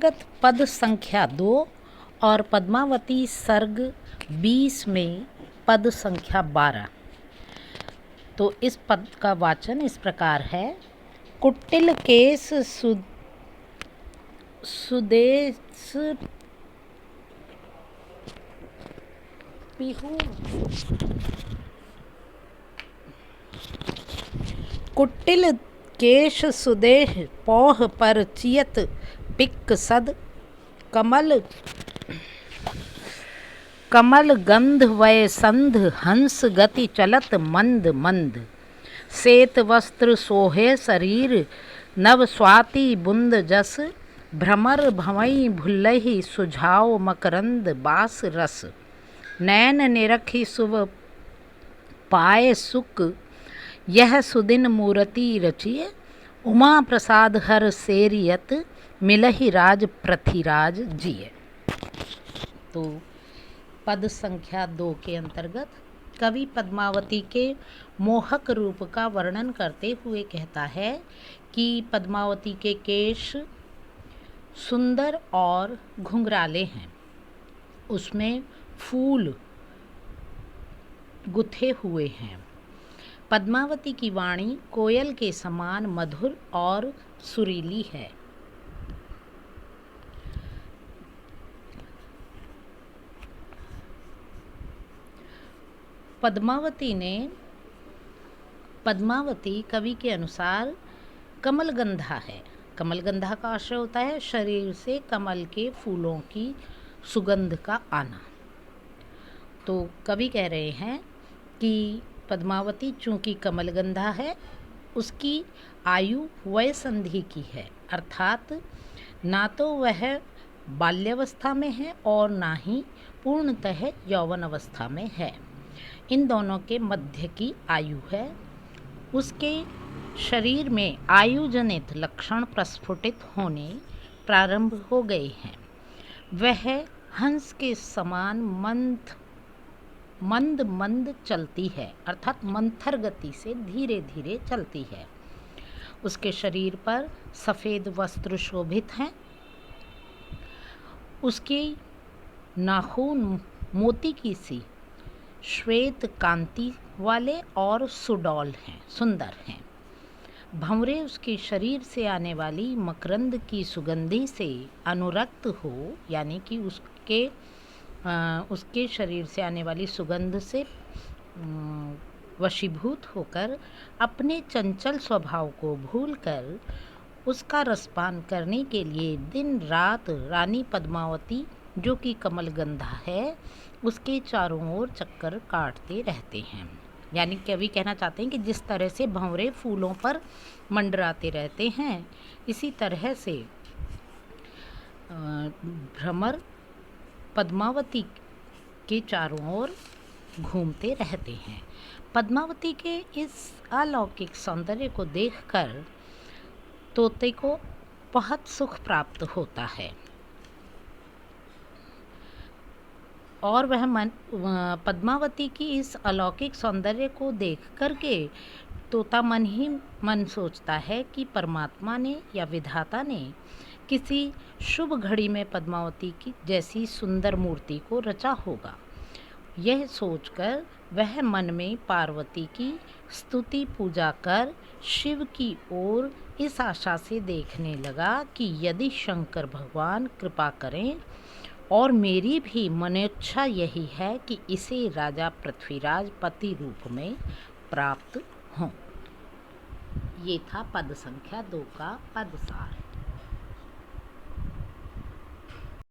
अंतर्गत पद संख्या 2 और पद्मावती सर्ग 20 में पद संख्या 12। तो इस पद का वाचन इस प्रकार है। कुटिल केस सुदेश पिहू कुटिल केश सुदेह पौह पर चियत पिक सद कमल गंध वय संध हंस गति चलत मंद मंद श्वेत वस्त्र सोहे शरीर नव स्वाति बुंद जस भ्रमर भवई भुल्लहि सुझाव मकरंद बास रस नैन निरखी सुव पाए सुख यह सुदिन मूर्ति रचिय उमा प्रसाद हर सेरियत मिलहि राज पृथ्वीराज जिय। तो पद संख्या 2 के अंतर्गत कवि पद्मावती के मोहक रूप का वर्णन करते हुए कहता है कि पद्मावती के केश सुंदर और घुंघराले हैं, उसमें फूल गुथे हुए हैं। पद्मावती की वाणी कोयल के समान मधुर और सुरीली है। पद्मावती कवि के अनुसार कमलगंधा है। कमलगंधा का आशय होता है शरीर से कमल के फूलों की सुगंध का आना। तो कवि कह रहे हैं कि पद्मावती चूँकि कमलगंधा है, उसकी आयु वय संधि की है, अर्थात ना तो वह बाल्यावस्था में है और ना ही पूर्णतः यौवन अवस्था में है। इन दोनों के मध्य की आयु है। उसके शरीर में आयुजनित लक्षण प्रस्फुटित होने प्रारंभ हो गए हैं। वह हंस के समान मंद मंद चलती है, अर्थात मंथर गति से धीरे धीरे चलती है। उसके शरीर पर सफ़ेद वस्त्र शोभित हैं। उसके नाखून मोती की सी श्वेत कांति वाले और सुडौल हैं, सुंदर हैं। भंवरे उसके शरीर से आने वाली मकरंद की सुगंधि से अनुरक्त हो, यानी कि उसके शरीर से आने वाली सुगंध से वशीभूत होकर अपने चंचल स्वभाव को भूलकर उसका रसपान करने के लिए दिन रात रानी पद्मावती, जो कि कमलगंधा है, उसके चारों ओर चक्कर काटते रहते हैं। यानी कवि कहना चाहते हैं कि जिस तरह से भंवरे फूलों पर मंडराते रहते हैं, इसी तरह से भ्रमर पद्मावती के चारों ओर घूमते रहते हैं। पद्मावती के इस अलौकिक सौंदर्य को देखकर तोते को बहुत सुख प्राप्त होता है और वह पद्मावती की इस अलौकिक सौंदर्य को देख करके तोता मन ही मन सोचता है कि परमात्मा ने या विधाता ने किसी शुभ घड़ी में पद्मावती की जैसी सुंदर मूर्ति को रचा होगा। यह सोचकर वह मन में पार्वती की स्तुति पूजा कर शिव की ओर इस आशा से देखने लगा कि यदि शंकर भगवान कृपा करें, और मेरी भी मनोच्छा यही है कि इसे राजा पृथ्वीराज पति रूप में प्राप्त हों। ये था पद संख्या 2 का पदसार।